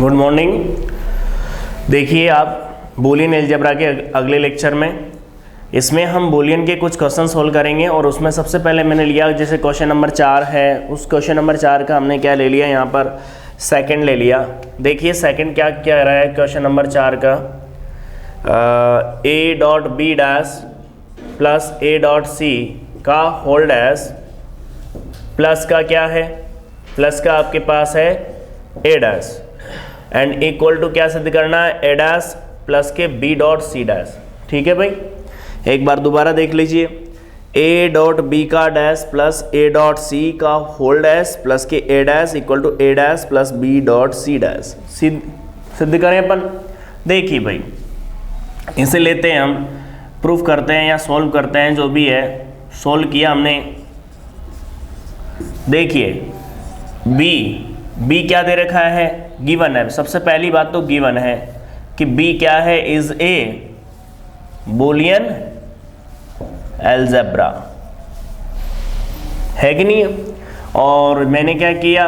Good morning. देखिए आप Boolean algebra के अगले लेक्चर में, इसमें हम बूलियन के कुछ क्वेश्चन सोल्व करेंगे और उसमें सबसे पहले मैंने लिया जैसे क्वेश्चन नंबर 4 है, उस क्वेश्चन नंबर 4 का हमने क्या ले लिया, यहाँ पर सेकंड ले लिया। देखिए सेकंड क्या कह रहा है क्वेश्चन नंबर 4 का, a dot b dash plus a dot सी का होल डैश प्लस का क्या है, प्लस का आपके पास है a dash and equal to क्या सिद्ध करना है, a डैश प्लस के b डॉट सी डैश। ठीक है भाई, एक बार दोबारा देख लीजिए, a डॉट b का dash plus a dot c का होल डैश प्लस के a dash equal to a dash plus b dot c dash सिद्ध करें अपन। देखिए भाई इसे लेते हैं हम, प्रूफ करते हैं या सॉल्व करते हैं, जो भी है सॉल्व किया हमने। देखिए b क्या दे रखा है, गिवन है। सबसे पहली बात तो गिवन है कि b क्या है, इज ए बूलियन अलजेब्रा, है कि नहीं। और मैंने क्या किया,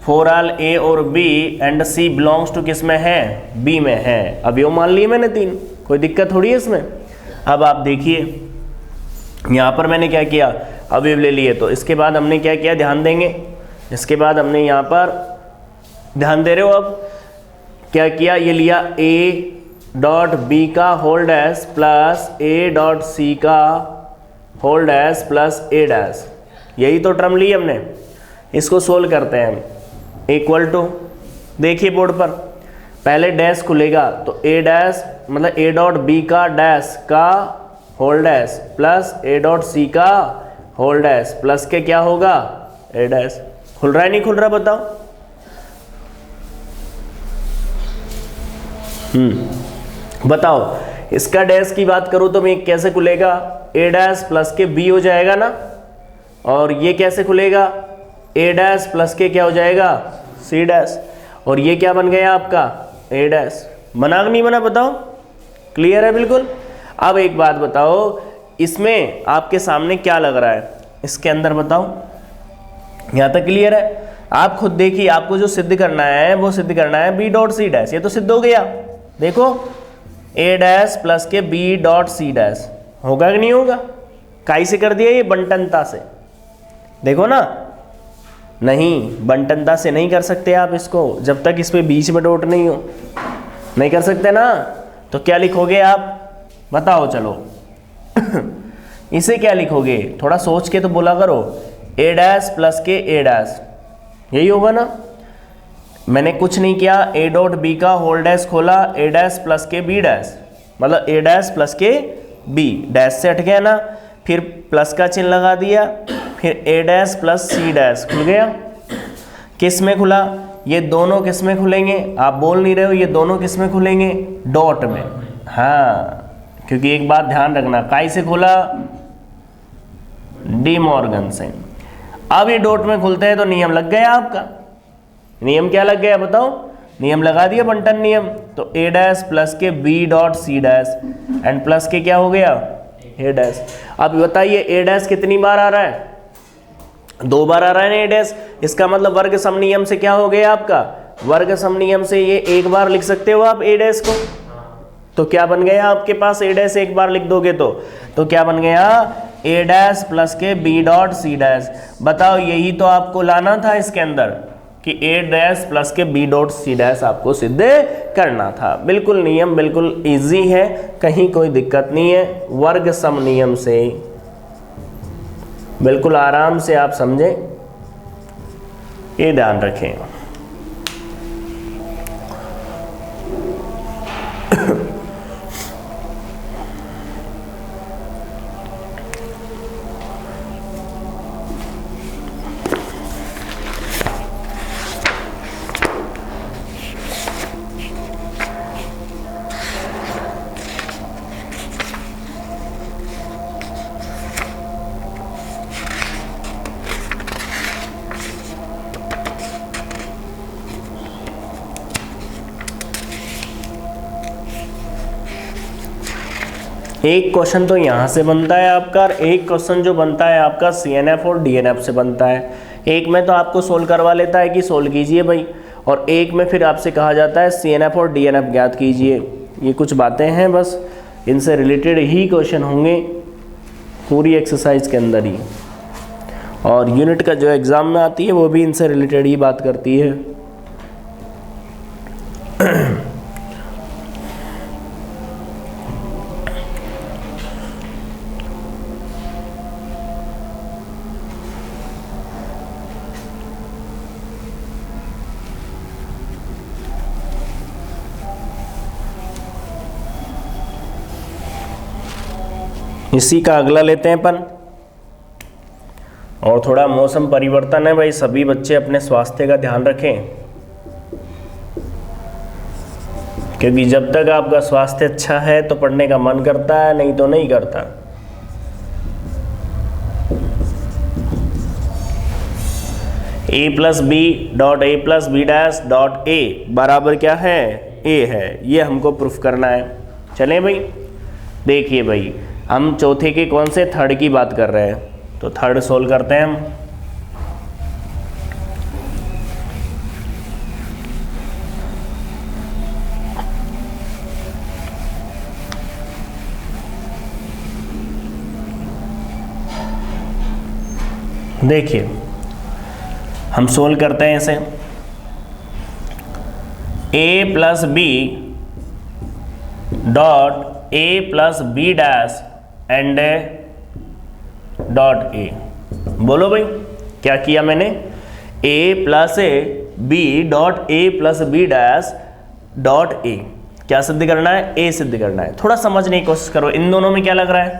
फॉर ऑल a और b and c belongs to किस में है, b में है। अब यो मान लिए मैंने 3, कोई दिक्कत थोड़ी है इसमें। अब आप देखिए यहाँ पर मैंने क्या किया, अवयव ले लिए, तो इसके बाद हमने क्या किया, ध्यान देंगे, इसके बाद हमने यहाँ पर ध्यान दे रहे हो, अब क्या किया, ये लिया a डॉट बी का whole dash plus a dot सी का whole dash plus a dash, यही तो टर्म ली हमने। इसको सोल्व करते हैं हम, इक्वल टू, देखिए बोर्ड पर पहले डैश खुलेगा तो a डैश मतलब a डॉट बी का डैश का whole dash plus a dot सी का होल डैश प्लस के क्या होगा, a डैश। खुल रहा है नहीं खुल रहा बताओ। बताओ इसका डैश की बात करूं तो मैं कैसे खुलेगा, a डैश प्लस के b हो जाएगा ना, और ये कैसे खुलेगा, a डैश प्लस के क्या हो जाएगा, c डैश, और ये क्या बन गया आपका a डैश। बना कि नहीं बना बताओ, क्लियर है बिल्कुल। अब एक बात बताओ, इसमें आपके सामने क्या लग रहा है, इसके अंदर बताओ, यहाँ तक क्लियर है। आप खुद देखिए, आपको जो सिद्ध करना है वो सिद्ध करना है b डॉट सी डैश, ये तो सिद्ध हो गया। देखो a डैश प्लस के b डॉट सी डैश, होगा कि नहीं होगा, काई से कर दिया, ये बंटनता से, देखो ना, नहीं बंटनता से नहीं कर सकते आप इसको, जब तक इस पे बीच में डॉट नहीं हो, नहीं कर सकते ना। तो क्या लिखोगे आप बताओ, चलो इसे क्या लिखोगे, थोड़ा सोच के तो बोला करो, a डैश प्लस के a डैश, यही होगा ना। मैंने कुछ नहीं किया, a डॉट बी का होल डैश खोला, a डैश प्लस के b डैश, मतलब a डैश प्लस के b डैश से हट गया ना, फिर प्लस का चिन्ह लगा दिया, फिर a dash plus c dash खुल गया। किस में खुला, ये दोनों किस में खुलेंगे, आप बोल नहीं रहे हो, ये दोनों किस में खुलेंगे, डॉट में। हाँ, क्योंकि एक बात ध्यान रखना, काई से खुला, डी मॉर्गन से। अब ये डॉट में खुलते हैं तो नियम लग गया आपका, नियम क्या लग गया बताओ, नियम लगा दिया बंटन नियम। तो a डैश प्लस के b dot c dash and plus के क्या हो गया, a डैश। अब बताइए a डैश कितनी बार आ रहा है, 2 बार आ रहा है ना a डैश, इसका मतलब वर्ग सम नियम से क्या हो गया आपका, वर्ग सम नियम से ये एक बार लिख सकते हो आप a डैश को। तो क्या बन गया आपके पास, a डैश एक बार लिख दोगे तो क्या बन गया, a डैश प्लस के b डॉट सी डैश। बताओ यही तो आपको लाना था इसके अंदर कि a डैश प्लस के b डॉट सी डैश आपको सिद्ध करना था। बिल्कुल नियम बिल्कुल इजी है, कहीं कोई दिक्कत नहीं है, वर्ग सम नियम से बिल्कुल आराम से आप समझें, ये ध्यान रखें। एक क्वेश्चन तो यहाँ से बनता है आपका, और एक क्वेश्चन जो बनता है आपका CNF और DNF से बनता है। एक में तो आपको सोल्व करवा लेता है कि सोल्व कीजिए भाई, और एक में फिर आपसे कहा जाता है CNF और DNF ज्ञात कीजिए। ये कुछ बातें हैं, बस इनसे रिलेटेड ही क्वेश्चन होंगे पूरी एक्सरसाइज के अंदर ही, और यूनिट का जो एग्ज़ाम में आती है वो भी इनसे रिलेटेड ही बात करती है। इसी का अगला लेते हैं अपन। और थोड़ा मौसम परिवर्तन है भाई, सभी बच्चे अपने स्वास्थ्य का ध्यान रखें, क्योंकि जब तक आपका स्वास्थ्य अच्छा है तो पढ़ने का मन करता है, नहीं तो नहीं करता। a+b.a+b' बराबर क्या है? a है। ये हमको प्रूफ करना है। चलें भाई, देखिए भाई, हम चौथे के कौन से थर्ड की बात कर रहे हैं, तो थर्ड सोल्व करते हैं हम। देखिए हम सोल्व करते हैं इसे। a+b.a+b' and dot A. बोलो भाई, क्या किया मैंने? a+b.a+b' क्या सिद्ध करना है? a सिद्ध करना है। थोड़ा समझने की कोशिश करो, इन दोनों में क्या लग रहा है?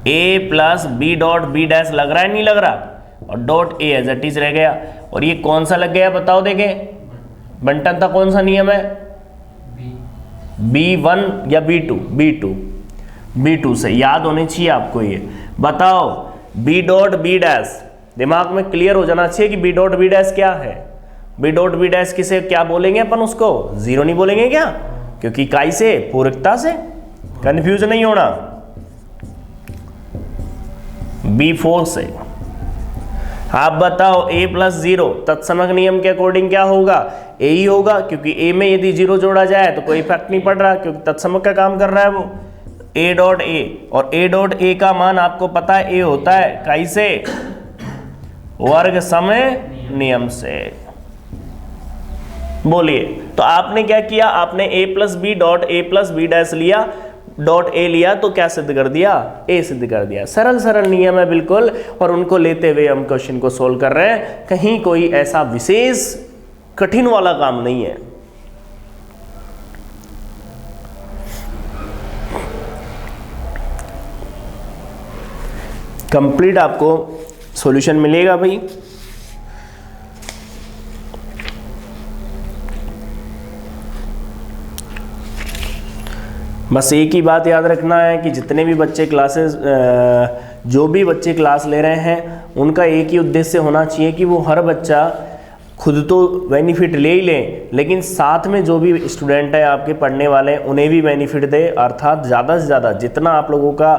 a+b.b' लग रहा है, नहीं लग रहा? और dot A as it is रह गया। और ये कौन सा लग गया बताओ, देखे बंटन था, कौन सा नियम है? B1 या B2? B2 से याद होनी चाहिए आपको। ये बताओ B.B' दिमाग में क्लियर हो जाना चाहिए कि B.B' क्या है। B.B' किसे क्या बोलेंगे अपन? उसको जीरो नहीं बोलेंगे क्या? क्योंकि काई से, पूरकता से, कंफ्यूज नहीं होना। B4 से। आप बताओ a+0 तत्समक नियम के अकॉर्डिंग क्या होगा? a ही होगा, क्योंकि a में यदि जीरो जोड़ा जाए तो कोई इफेक्ट नहीं पड़ रहा, क्योंकि तत्समक का काम कर रहा है वो। a.a और a.a का मान आपको पता है a होता है काई से? वर्ग समय नियम से। बोलिए, तो आपने क्या किया? आपने a+b.a+b' लिया, डॉट ए लिया, तो क्या सिद्ध कर दिया? ए सिद्ध कर दिया। सरल सरल नियम है बिल्कुल, और उनको लेते हुए हम क्वेश्चन को सोल्व कर रहे हैं। कहीं कोई ऐसा विशेष कठिन वाला काम नहीं है। कंप्लीट आपको सॉल्यूशन मिलेगा भाई। बस एक ही बात याद रखना है कि जितने भी बच्चे जो भी बच्चे क्लास ले रहे हैं, उनका एक ही उद्देश्य होना चाहिए कि वो हर बच्चा खुद तो बेनिफिट ले ही लें, लेकिन साथ में जो भी स्टूडेंट है आपके पढ़ने वाले हैं उन्हें भी बेनिफिट दे। अर्थात ज़्यादा से ज़्यादा जितना आप लोगों का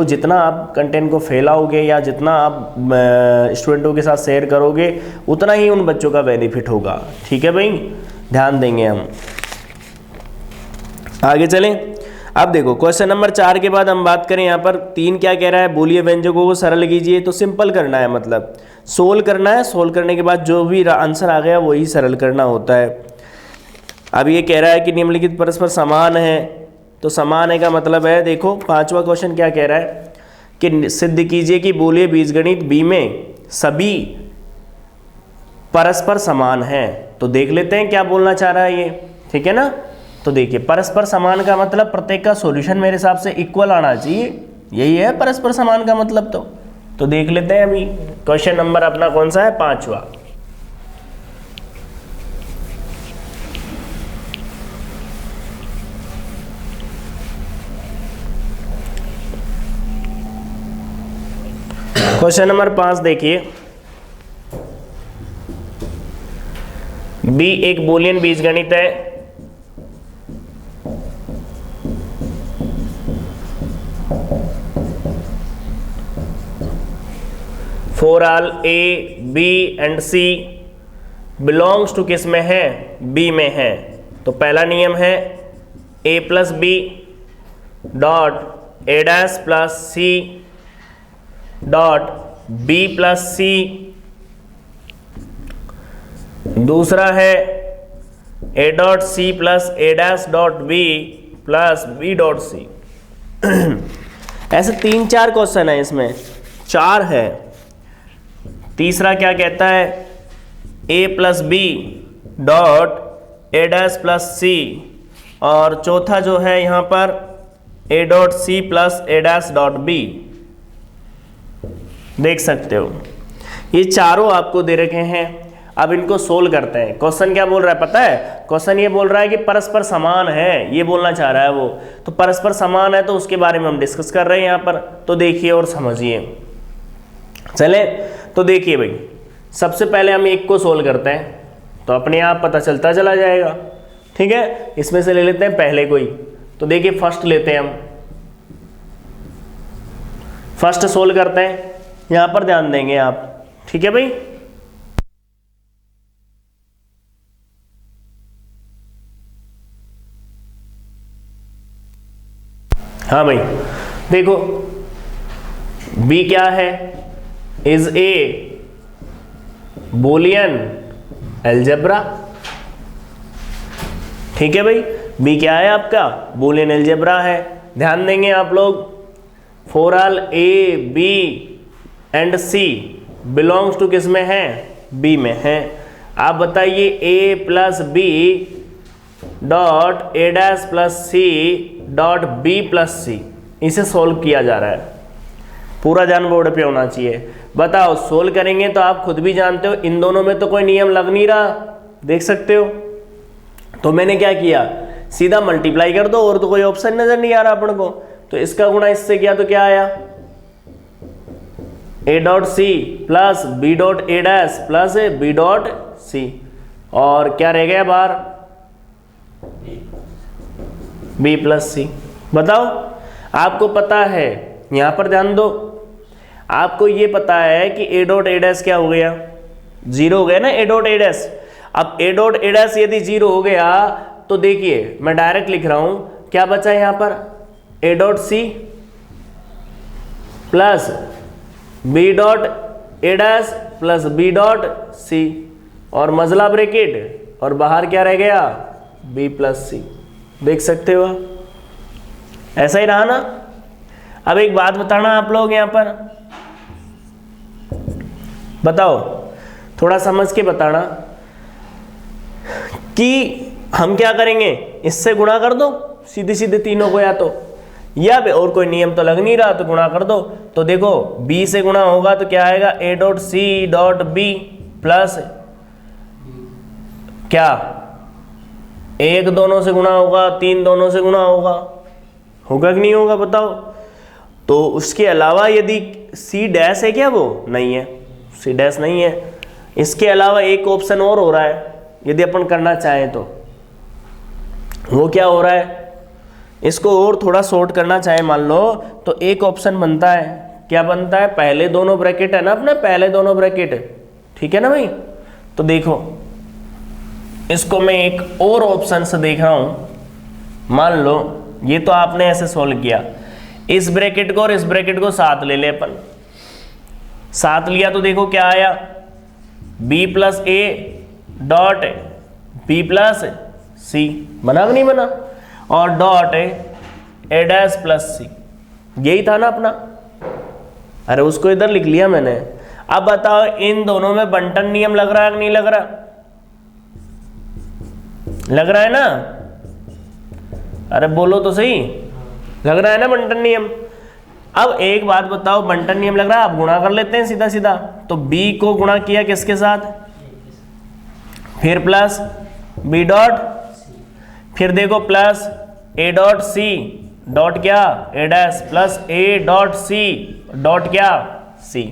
जितना आप कंटेंट को फैलाओगे या जितना आप स्टूडेंटों के साथ शेयर करोगे, उतना ही उन बच्चों का बेनिफिट होगा। ठीक है भाई, ध्यान देंगे हम। आगे चलें। अब देखो क्वेश्चन नंबर 4 के बाद हम बात करें, यहाँ पर 3 क्या कह रहा है? बोलिए व्यंजकों को सरल कीजिए। तो सिंपल करना है, मतलब सोल्व करना है। सोल्व करने के बाद जो भी आंसर आ गया वही सरल करना होता है। अब ये कह रहा है कि निम्नलिखित परस्पर समान है, तो समान है का मतलब है, देखो 5वां क्वेश्चन क्या कह रहा है कि सिद्ध कीजिए कि बोलिए बीजगणित बी में सभी परस्पर समान हैं। तो देख लेते हैं क्या बोलना चाह रहा है ये, ठीक है ना? तो देखिए, परस्पर समान का मतलब प्रत्येक का सॉल्यूशन मेरे हिसाब से इक्वल आना चाहिए, यही है परस्पर समान का मतलब। तो देख लेते हैं अभी क्वेश्चन नंबर अपना कौन सा है? 5वां। क्वेश्चन नंबर 5 देखिए, बी एक बूलियन बीजगणित है। For all A B and C belongs to किस में है, बी में है। तो पहला नियम है A plus B dot A dash plus C dot B plus C. दूसरा है ए डॉट सी प्लस ए dash dot B plus B dot C. ऐसे 3-4 क्वेश्चन है, इसमें 4 है। तीसरा क्या कहता है, A plus B dot A dash plus C, और चौथा जो है यहाँ पर ए डॉट सी प्लस ए डैश डॉट बी। देख सकते हो ये चारों आपको दे रखे हैं। अब इनको सोल्व करते हैं। क्वेश्चन क्या बोल रहा है पता है, क्वेश्चन ये बोल रहा है कि परस्पर समान है, ये बोलना चाह रहा है वो। तो परस्पर समान है तो उसके बारे में हम डिस्कस कर रहे हैं यहाँ पर। तो देखिए और समझिए। चले तो देखिए भाई, सबसे पहले हम एक को सोल्व करते हैं तो अपने आप पता चलता चला जाएगा। ठीक है, इसमें से ले लेते हैं पहले कोई। तो देखिए फर्स्ट लेते हैं हम, फर्स्ट सोल्व करते हैं। यहां पर ध्यान देंगे आप। ठीक है भाई, हाँ भाई देखो b क्या है, इज ए बूलियन अलजेब्रा। ठीक है भाई, b क्या है आपका, बूलियन अलजेब्रा है। ध्यान देंगे आप लोग, for all A B and C belongs to किस में है, b में है। आप बताइए a plus B dot A dash plus C dot B plus C, इसे सोल्व किया जा रहा है। पूरा ध्यान बोर्ड पे होना चाहिए। बताओ सोल्व करेंगे तो आप खुद भी जानते हो इन दोनों में तो कोई नियम लग नहीं रहा, देख सकते हो। तो मैंने क्या किया, सीधा मल्टीप्लाई कर दो, और तो कोई ऑप्शन नजर नहीं आ रहा अपन को। तो इसका गुणा इससे किया तो क्या आया, a dot C plus B dot A dash plus B dot c, और क्या रह गया बाहर, बी प्लस सी। बताओ आपको पता है, यहां पर ध्यान दो, आपको ये पता है कि ए डॉट ए डैश क्या हो गया, 0 हो गया ना ए डॉट ए डैश। अब ए डॉट ए डैश यदि 0 हो गया तो देखिए मैं डायरेक्ट लिख रहा हूं, क्या बचा यहां पर, ए डॉट सी प्लस बी डॉट ए dash plus B dot c, और मजला ब्रैकेट, और बाहर क्या रह गया, बी प्लस सी। देख सकते हो ऐसा ही रहा ना। अब एक बात बताना आप लोग यहां पर, बताओ थोड़ा समझ के बताना कि हम क्या करेंगे, इससे गुणा कर दो सीधे सीधे तीनों को, या और कोई नियम तो लग नहीं रहा तो गुणा कर दो। तो देखो b से गुणा होगा तो क्या आएगा, a dot c dot B plus क्या, 1 दोनों से गुणा होगा, 3 दोनों से गुणा होगा कि नहीं होगा बताओ। तो उसके अलावा यदि c डैश है क्या, वो नहीं है, c डैश नहीं है। इसके अलावा एक ऑप्शन और हो रहा है, यदि अपन करना चाहें तो वो क्या हो रहा है, इसको और थोड़ा शॉर्ट करना चाहे मान लो तो एक ऑप्शन बनता है, क्या बनता है, पहले दोनों ब्रैकेट है ना अपने, पहले दोनों ब्रैकेट, ठीक है ना भाई। तो देखो इसको मैं एक और ऑप्शन से देख रहा हूं, मान लो ये तो आपने ऐसे सोल्व किया, इस ब्रैकेट को और इस ब्रैकेट को साथ ले ले अपन, साथ लिया तो देखो क्या आया, b प्लस ए डॉट बी प्लस सी, बना कि नहीं बना, और डॉट ए डैश प्लस सी, यही था ना अपना। अरे उसको इधर लिख लिया मैंने। अब बताओ इन दोनों में बंटन नियम लग रहा है कि नहीं लग रहा, लग रहा है ना, अरे बोलो तो सही, लग रहा है ना बंटन नियम। अब एक बात बताओ, बंटन नियम लग रहा है, आप गुणा कर लेते हैं सीधा सीधा। तो b को गुणा किया किसके साथ, फिर प्लस b डॉट, फिर देखो plus a dot c dot क्या, a dash plus a dot c dot क्या, c।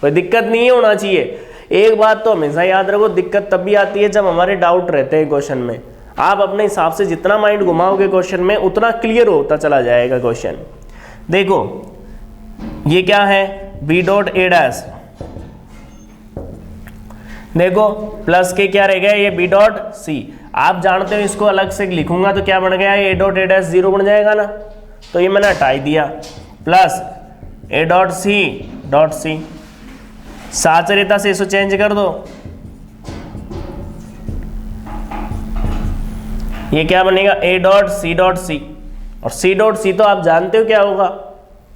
कोई दिक्कत नहीं होना चाहिए। एक बात तो हमेशा याद रखो, दिक्कत तब भी आती है जब हमारे डाउट रहते हैं क्वेश्चन में। आप अपने हिसाब से जितना माइंड घुमाओगे क्वेश्चन में उतना क्लियर होता चला जाएगा क्वेश्चन। देखो ये क्या है, b डॉट ए डैश देखो प्लस के क्या रह गया, ये बी डॉट सी। आप जानते हो इसको अलग से लिखूंगा तो क्या बन गया, ए डॉट ए डैश 0 बन जाएगा ना, तो ये मैंने हटा ही दिया, प्लस ए डॉट सी। साचरिता से इसको चेंज कर दो, ये क्या बनेगा, ए डॉट सी। और सी डॉट सी तो आप जानते हो क्या होगा,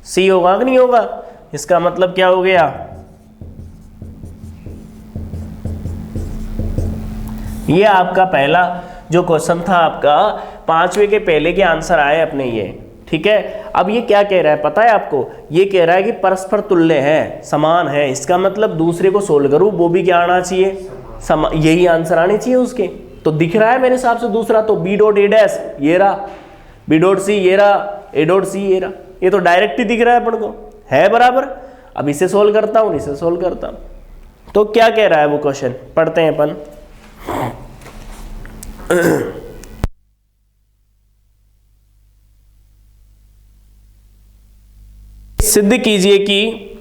सी होगा कि नहीं होगा। इसका मतलब क्या हो गया, ये आपका पहला जो क्वेश्चन था आपका 5वें के पहले के आंसर आए अपने ये, ठीक है। अब ये क्या कह रहा है पता है आपको, ये कह रहा है कि परस्पर तुल्य है, समान है। इसका मतलब दूसरे को सोल्व करूं वो भी क्या आना चाहिए, यही आंसर आने चाहिए उसके। तो दिख रहा है मेरे हिसाब से दूसरा, तो बी डॉट ए डैश ये रहा, बी डॉट सी ये रहा, ए डॉट सी ये रहा, ये तो डायरेक्ट ही दिख रहा है अपन को, है बराबर। अब इसे सोल्व करता हूं, इसे सोल्व करता हूं। तो क्या कह रहा है वो क्वेश्चन, पढ़ते हैं अपन। सिद्ध कीजिए कि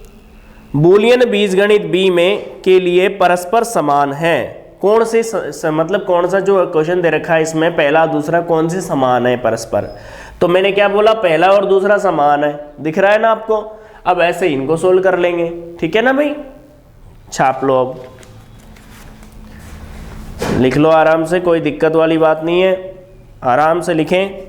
बूलियन बीजगणित बी में के लिए परस्पर समान है। कौन से मतलब कौन सा जो क्वेश्चन दे रखा है इसमें, पहला दूसरा कौन से समान है परस्पर। तो मैंने क्या बोला, पहला और दूसरा समान है, दिख रहा है ना आपको। अब ऐसे इनको सोल्व कर लेंगे, ठीक है ना भाई। छाप लो, अब लिख लो आराम से, कोई दिक्कत वाली बात नहीं है, आराम से लिखें।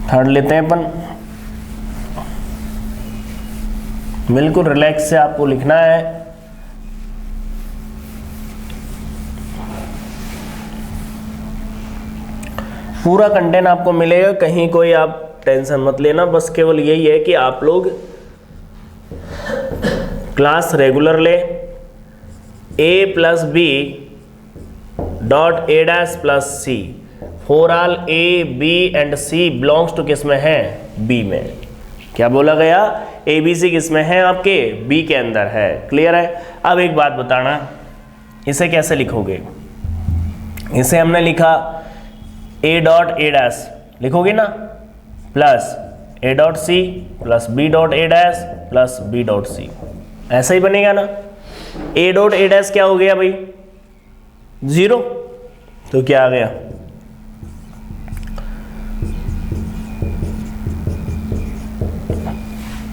थर्ड लेते हैं अपन, बिल्कुल रिलैक्स से आपको लिखना है। पूरा कंटेंट आपको मिलेगा, कहीं कोई आप टेंशन मत लेना, बस केवल यही है कि आप लोग क्लास रेगुलर ले। a plus B dot A dash plus c for all A B and C belongs to किस में है, बी में। क्या बोला गया, ए बी सी किस में है, आपके बी के अंदर है। क्लियर है। अब एक बात बताना, इसे कैसे लिखोगे। इसे हमने लिखा ए डॉट ए डैश लिखोगे ना, प्लस ए डॉट सी प्लस बी डॉट ए dash plus B dot c, ऐसा ही बनेगा ना। ए डॉट ए डैश क्या हो गया भाई, 0, तो क्या आ गया,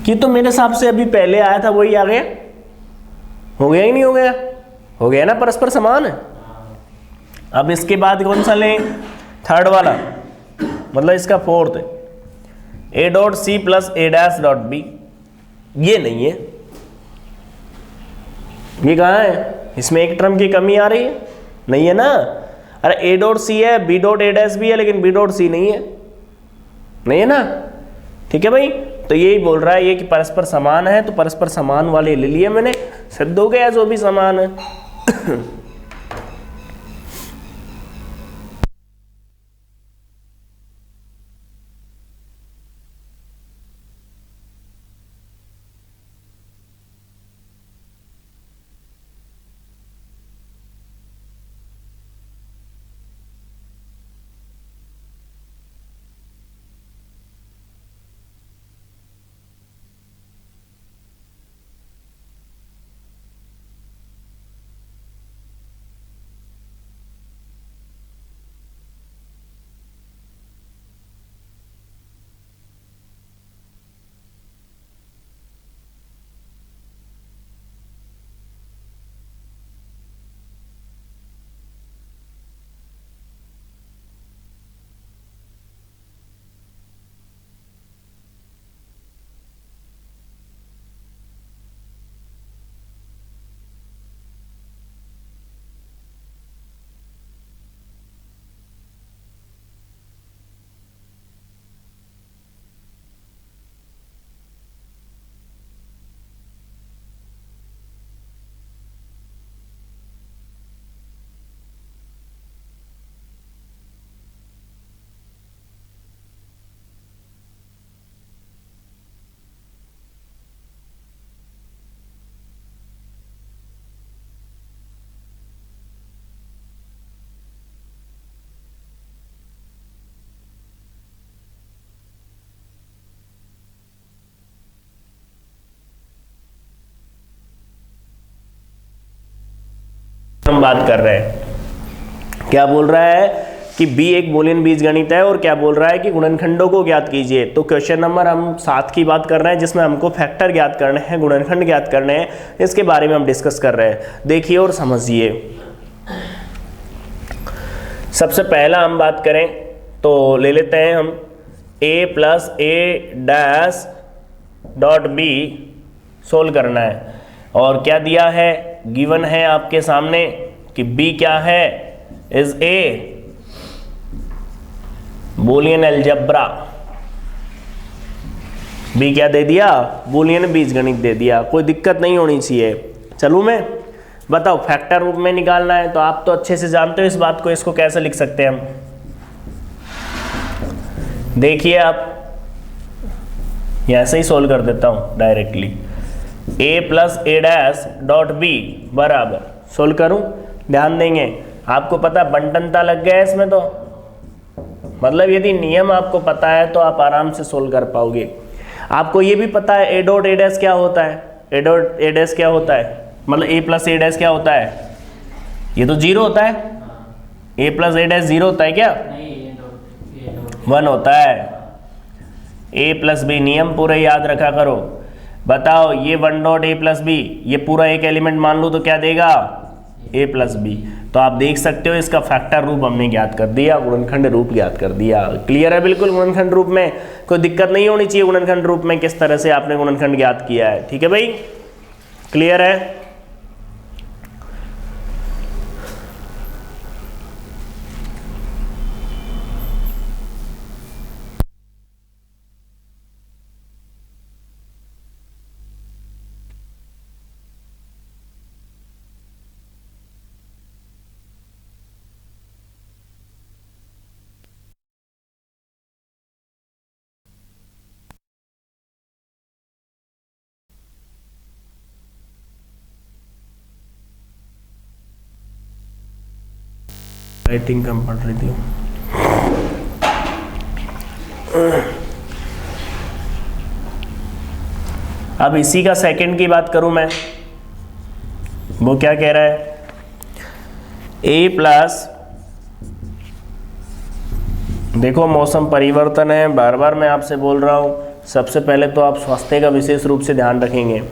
कि तो मेरे हिसाब से अभी पहले आया था वही आ गया, हो गया ही नहीं हो गया, हो गया ना, परस्पर समान है। अब इसके बाद कौन सा लें, थर्ड वाला, मतलब इसका fourth, a dot C plus A dash dot b, ये नहीं है, ये कहाँ है, इसमें एक टर्म की कमी आ रही है, नहीं है ना। अरे ए डॉट सी है, बी डॉट ए डैश बी है, लेकिन बी डॉट सी नहीं है, नहीं है ना। ठीक है भाई, तो यही बोल रहा है ये कि परस्पर समान है, तो परस्पर समान वाले ले लिए मैंने, सिद्ध हो गया जो भी समान है। हम बात कर रहे हैं, क्या बोल रहा है कि B एक बूलियन बीजगणित है, और क्या बोल रहा है कि गुणनखंडों को ज्ञात कीजिए। तो क्वेश्चन नंबर हम 7 की बात कर रहे हैं, जिसमें हमको फैक्टर ज्ञात करने हैं, गुणनखंड ज्ञात करने हैं, इसके बारे में हम डिस्कस कर रहे हैं। देखिए और समझिए। सबसे पहला हम बात करें तो ले लेते हैं हम a plus A dash dot b solve करना है, और क्या दिया है, गिवन है आपके सामने कि b क्या है, is a Boolean algebra. b क्या दे दिया, बूलियन बीजगणित दे दिया, कोई दिक्कत नहीं होनी चाहिए। चलूं मैं, बताओ फैक्टर रूप में निकालना है, तो आप तो अच्छे से जानते हो इस बात को, इसको कैसे लिख सकते हैं हम। देखिए आप, ऐसे ही सोल्व कर देता हूं directly, a plus A dash dot b बराबर, सोल्व करूं, ध्यान देंगे, आपको पता बंटनता लग गया है इसमें, तो मतलब यदि नियम आपको पता है तो आप आराम से सोल्व कर पाओगे। आपको ये भी पता है ए डॉट ए डैश क्या होता है, ए डॉट ए डैश क्या होता है, मतलब ए प्लस ए डैश क्या होता है, ये तो जीरो होता है, A plus A dash zero होता है क्या, 1 होता है। ए प्लस बी नियम पूरे याद रखा करो। बताओ ये 1 डॉट ए प्लस बी, ये पूरा एक एलिमेंट मान लो तो क्या देगा, ए प्लस बी। तो आप देख सकते हो इसका फैक्टर रूप हमने ज्ञात कर दिया, गुणनखंड रूप ज्ञात कर दिया। क्लियर है बिल्कुल, गुणनखंड रूप में कोई दिक्कत नहीं होनी चाहिए, गुणनखंड रूप में किस तरह से आपने गुणनखंड ज्ञात किया है। ठीक है भाई, क्लियर है। आई थिंक कम पढ़ रही थी। अब इसी का सेकंड की बात करूं मैं, वो क्या कह रहा है, ए प्लस, देखो मौसम परिवर्तन है, बार बार मैं आपसे बोल रहा हूं, सबसे पहले तो आप स्वास्थ्य का विशेष रूप से ध्यान रखेंगे।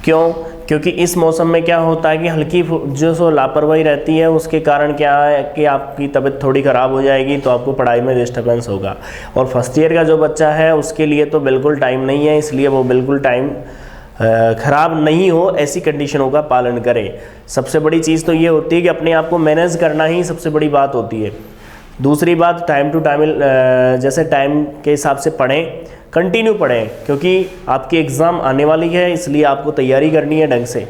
क्यों, क्योंकि इस मौसम में क्या होता है कि हल्की जो सो लापरवाही रहती है, उसके कारण क्या है कि आपकी तबीयत थोड़ी ख़राब हो जाएगी, तो आपको पढ़ाई में डिस्टर्बेंस होगा। और फर्स्ट ईयर का जो बच्चा है उसके लिए तो बिल्कुल टाइम नहीं है, इसलिए वो बिल्कुल टाइम ख़राब नहीं हो ऐसी कंडीशनों का पालन करें। सबसे बड़ी चीज़ तो ये होती है कि अपने आप को मैनेज करना ही सबसे बड़ी बात होती है। दूसरी बात, टाइम टू टाइम जैसे टाइम के हिसाब से पढ़ें, कंटिन्यू पढ़ें, क्योंकि आपकी एग्ज़ाम आने वाली है, इसलिए आपको तैयारी करनी है ढंग से।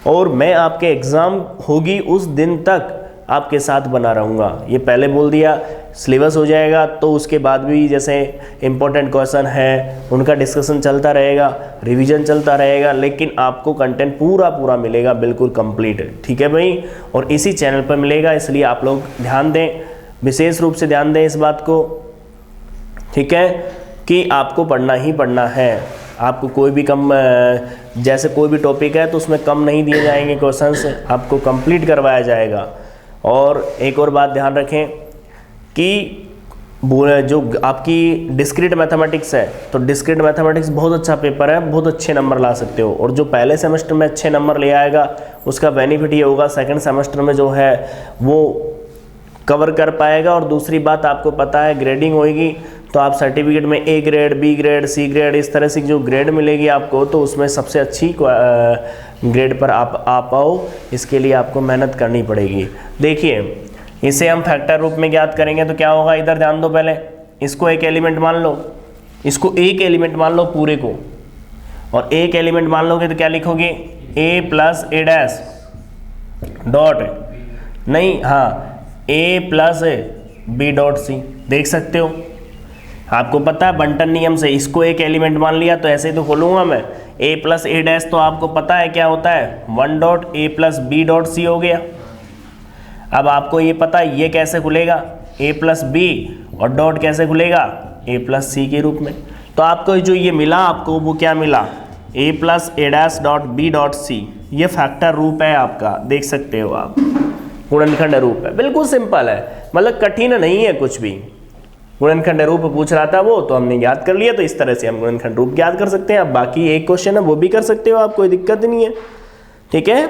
और मैं आपके एग्ज़ाम होगी उस दिन तक आपके साथ बना रहूँगा, ये पहले बोल दिया। सिलेबस हो जाएगा तो उसके बाद भी जैसे इम्पोर्टेंट क्वेश्चन है उनका डिस्कशन चलता रहेगा, रिवीजन चलता रहेगा, लेकिन आपको कंटेंट पूरा मिलेगा, बिल्कुल कंप्लीट। ठीक है भाई, और इसी चैनल पर मिलेगा, इसलिए आप लोग ध्यान दें, विशेष रूप से ध्यान दें इस बात को। ठीक है, कि आपको पढ़ना ही पढ़ना है। आपको कोई भी कम, जैसे कोई भी टॉपिक है तो उसमें कम नहीं दिए जाएंगे क्वेश्चंस, आपको कंप्लीट करवाया जाएगा। और एक और बात ध्यान रखें कि जो आपकी डिस्क्रीट मैथमेटिक्स है, तो डिस्क्रीट मैथमेटिक्स बहुत अच्छा पेपर है, बहुत अच्छे नंबर ला सकते हो। और जो पहले सेमेस्टर में अच्छे नंबर ले आएगा उसका बेनिफिट ये होगा सेकंड सेमेस्टर में जो है वो कवर कर पाएगा। और दूसरी बात, आपको पता है ग्रेडिंग होगी तो आप सर्टिफिकेट में A grade, B grade, C grade, इस तरह से जो ग्रेड मिलेगी आपको, तो उसमें सबसे अच्छी ग्रेड पर आप आ पाओ, इसके लिए आपको मेहनत करनी पड़ेगी। देखिए, इसे हम फैक्टर रूप में ज्ञात करेंगे तो क्या होगा, इधर ध्यान दो। पहले इसको एक एलिमेंट मान लो, इसको एक एलिमेंट मान लो पूरे को, और एक एलिमेंट मान लोगे तो क्या लिखोगे, ए प्लस ए डैश डॉट, नहीं हाँ, ए प्लस बी डॉट सी। देख सकते हो, आपको पता है बंटन नियम से इसको एक एलिमेंट मान लिया तो ऐसे ही तो खोलूंगा मैं, ए प्लस ए डैश, तो आपको पता है क्या होता है, 1 dot a plus B dot c हो गया। अब आपको ये पता है ये कैसे खुलेगा, ए प्लस बी, और डॉट कैसे खुलेगा, ए प्लस सी के रूप में। तो आपको जो ये मिला, आपको वो क्या मिला, A plus A dash dot B dot C. ये फैक्टर रूप है आपका, देख सकते हो आप, गुणनखंड रूप है, बिल्कुल सिंपल है, मतलब कठिन नहीं है कुछ भी। गुणनखंड रूप पूछ रहा था वो, तो हमने याद कर लिया, तो इस तरह से हम गुणनखंड रूप याद कर सकते हैं। अब बाकी एक क्वेश्चन है वो भी कर सकते हो आप, कोई दिक्कत नहीं है। ठीक है,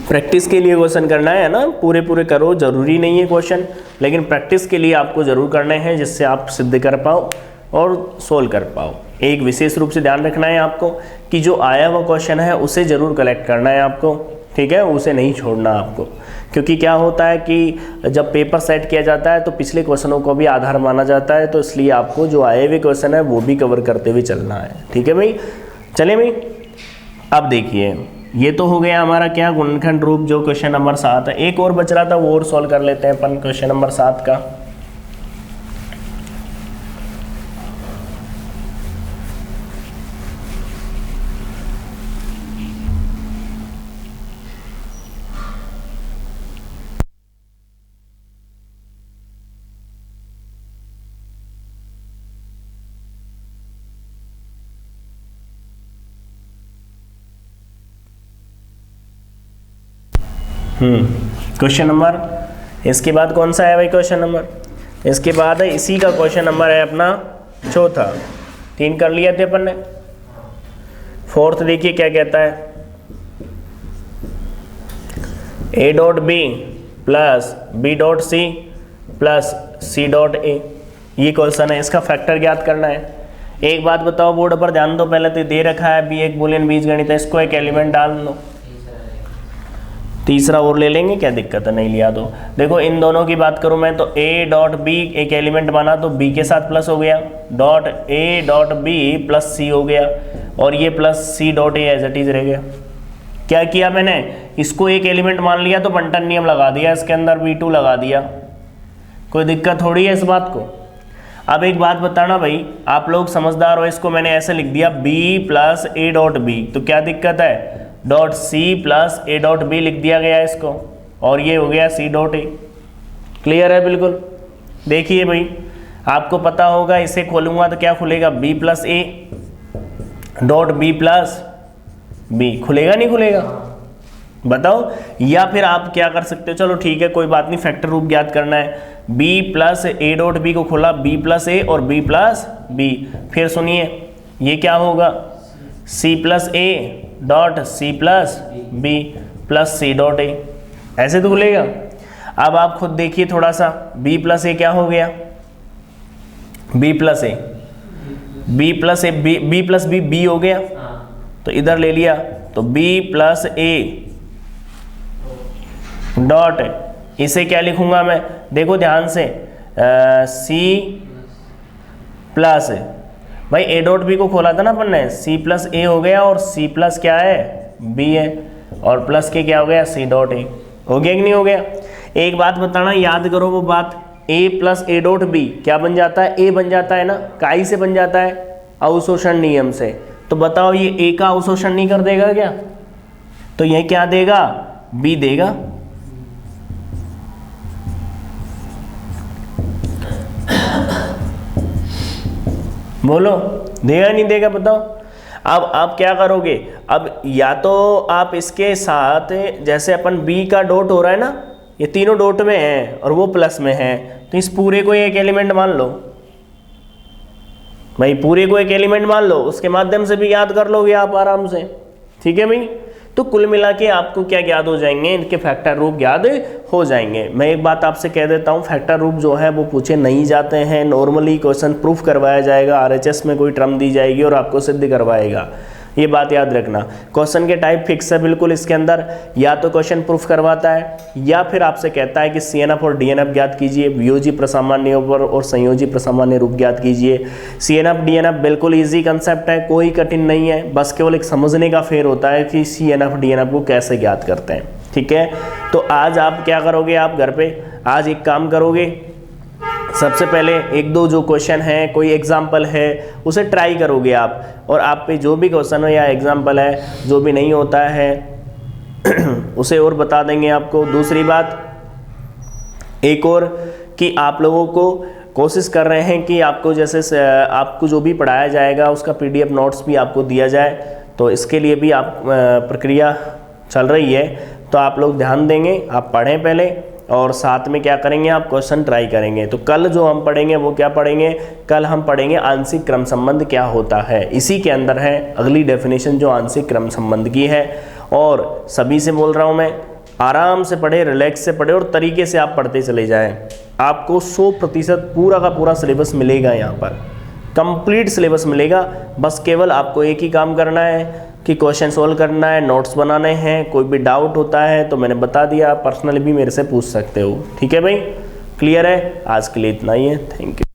प्रैक्टिस के लिए क्वेश्चन करना है ना, पूरे करो, जरूरी नहीं है क्वेश्चन, लेकिन प्रैक्टिस के लिए आपको जरूर करने हैं, जिससे आप सिद्ध कर पाओ और सोल्व कर पाओ। एक विशेष रूप से ध्यान रखना है आपको कि जो आया हुआ क्वेश्चन है उसे ज़रूर कलेक्ट करना है आपको। ठीक है, उसे नहीं छोड़ना आपको, क्योंकि क्या होता है कि जब पेपर सेट किया जाता है तो पिछले क्वेश्चनों को भी आधार माना जाता है, तो इसलिए आपको जो आए हुए क्वेश्चन है वो भी कवर करते हुए चलना है। ठीक है भाई, चले भाई, अब देखिए ये तो हो गया हमारा क्या, गुणनखंड रूप, जो क्वेश्चन नंबर 7 है। एक और बच रहा था, वो और सॉल्व कर लेते हैं अपन, क्वेश्चन नंबर 7 का। क्वेश्चन नंबर, इसके बाद कौन सा है भाई क्वेश्चन नंबर, इसके बाद है इसी का क्वेश्चन नंबर है अपना चौथा। 3 कर लिया थे अपन ने। फोर्थ देखिए क्या कहता है, ए dot B plus B dot C plus C dot a, ये क्वेश्चन है, इसका फैक्टर ज्ञात करना है। एक बात बताओ, बोर्ड पर ध्यान दो, पहले तो दे रखा है बी एक बूलियन बीजगणित है, इसको एक एलिमेंट डाल लो, तीसरा और ले लेंगे, क्या दिक्कत है, नहीं लिया तो। देखो इन दोनों की बात करूं मैं, तो ए डॉट बी एक एलिमेंट बना तो बी के साथ प्लस हो गया, dot A dot B plus C हो गया, और ये plus C dot A as it is रह गया। क्या किया मैंने, इसको एक एलिमेंट मान लिया तो बंटन नियम लगा दिया, इसके अंदर B2 लगा दिया, कोई दिक्कत थोड़ी है इस बात को। अब एक बात बताना भाई, आप लोग समझदार हो, इसको मैंने ऐसे लिख दिया b प्लस ए डॉट बी, तो क्या दिक्कत है, डॉट सी प्लस ए डॉट बी लिख दिया गया इसको, और ये हो गया सी डॉट ए। क्लियर है बिल्कुल। देखिए भाई, आपको पता होगा, इसे खोलूंगा तो क्या खुलेगा, बी प्लस ए डॉट बी प्लस बी, खुलेगा नहीं खुलेगा, बताओ। या फिर आप क्या कर सकते हो, चलो ठीक है कोई बात नहीं, फैक्टर रूप ज्ञात करना है, b प्लस ए डॉट बी को खोला, b प्लस ए और b प्लस बी, फिर सुनिए ये क्या होगा, c plus A dot C plus b plus C dot a, ऐसे तो खुलेगा। अब आप खुद देखिए थोड़ा सा, b प्लस ए क्या हो गया, b प्लस ए, b प्लस ए b प्लस बी बी हो गया, तो इधर ले लिया, तो b प्लस ए डॉट, इसे क्या लिखूंगा मैं, देखो ध्यान से, सी प्लस, भाई ए डॉट बी को खोला था ना अपन ने, सी प्लस ए हो गया और सी प्लस क्या है, बी है, और प्लस के क्या हो गया, सी डॉट ए, हो गया कि नहीं हो गया। एक बात बताना, याद करो वो बात, ए प्लस ए डॉट बी क्या बन जाता है, ए बन जाता है ना, काई से बन जाता है, अवशोषण नियम से। तो बताओ ये ए का अवशोषण नहीं कर देगा क्या, तो ये क्या देगा, बी देगा। बोलो देगा नहीं देगा, बताओ। अब आप क्या करोगे, अब या तो आप इसके साथ, जैसे अपन बी का डॉट हो रहा है ना, ये तीनों डॉट में है और वो प्लस में है, तो इस पूरे को एक एलिमेंट मान लो, भाई पूरे को एक एलिमेंट मान लो, उसके माध्यम से भी याद कर लोगे आप आराम से, ठीक है भाई। तो कुल मिला के आपको क्या याद हो जाएंगे, इनके फैक्टर रूप याद हो जाएंगे। मैं एक बात आपसे कह देता हूँ, फैक्टर रूप जो है वो पूछे नहीं जाते हैं, नॉर्मली क्वेश्चन प्रूफ करवाया जाएगा, आरएचएस में कोई टर्म दी जाएगी और आपको सिद्ध करवाएगा, ये बात याद रखना। क्वेश्चन के टाइप फिक्स है बिल्कुल इसके अंदर, या तो क्वेश्चन प्रूफ करवाता है या फिर आपसे कहता है कि सीएनएफ और डीएनएफ ज्ञात कीजिए, वियोजी प्रसामान्य पर और संयोजी प्रसामान्य रूप ज्ञात कीजिए। सीएनएफ डीएनएफ बिल्कुल इजी कंसेप्ट है, कोई कठिन नहीं है, बस केवल एक समझने का फेर होता है कि सीएनएफ डीएनएफ को कैसे ज्ञात करते हैं, ठीक है। तो आज आप क्या करोगे, आप घर पे आज एक काम करोगे, सबसे पहले एक दो जो क्वेश्चन है, कोई एग्जाम्पल है, उसे ट्राई करोगे आप, और आप पे जो भी क्वेश्चन हो या एग्जाम्पल है, जो भी नहीं होता है उसे और बता देंगे आपको। दूसरी बात एक और, कि आप लोगों को कोशिश कर रहे हैं कि आपको जैसे आपको जो भी पढ़ाया जाएगा उसका पीडीएफ नोट्स भी आपको दिया जाए, तो इसके लिए भी आप प्रक्रिया चल रही है, तो आप लोग ध्यान देंगे, आप पढ़ें पहले और साथ में क्या करेंगे, आप क्वेश्चन ट्राई करेंगे। तो कल जो हम पढ़ेंगे वो क्या पढ़ेंगे, कल हम पढ़ेंगे आंशिक क्रम संबंध क्या होता है, इसी के अंदर है अगली डेफिनेशन जो आंशिक क्रम संबंध की है। और सभी से बोल रहा हूँ मैं, आराम से पढ़े, रिलैक्स से पढ़े और तरीके से आप पढ़ते चले जाएं, आपको 100% पूरा का पूरा सिलेबस मिलेगा, यहाँ पर कंप्लीट सिलेबस मिलेगा। बस केवल आपको एक ही काम करना है कि क्वेश्चन सोल्व करना है, नोट्स बनाने हैं, कोई भी डाउट होता है तो मैंने बता दिया, पर्सनली भी मेरे से पूछ सकते हो, ठीक है भाई, क्लियर है। आज के लिए इतना ही है, थैंक यू।